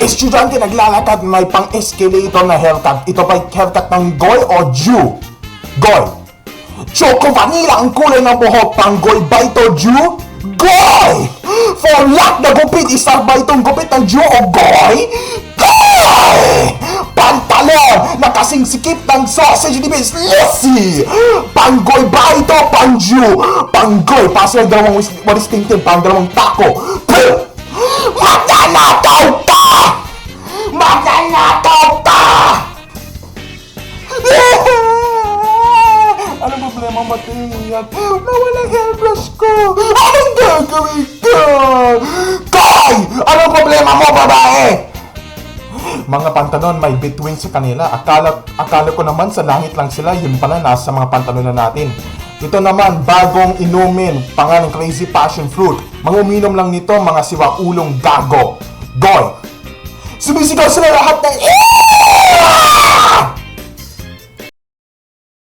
Estudyante naglalakad, may pang-escalator na haircut. Ito ba haircut ng Goy o Jew? Goy. Choco vanilla ang kulay ng buhok. Pang Goy ba ito, Jew? Goy! For luck na gupit, isa ba itong gupit ng Jew o Goy? Goy! Pantalon na kasing sikip ng sausage ni Miss Lissy! Pang Goy ba ito, pang Jew? Pang Goy, paso yung dalawang distinctive, pang dalawang taco. Puh! Magnanakaw ka! Magnanakaw ka! Anong problema, Matiyat? Nawala hairbrush ko! Anong gagawin ko? Koy! Anong problema mo, babae? Mga pantalon may between sa kanila. Akala ko naman sa langit lang sila, yun pala nasa mga pantalon na natin. Ito naman, bagong inumin, pangalang Crazy Passion Fruit. Manguminom lang nito, mga siwaulong gago. Goy! Sumisigaw sila lahat ng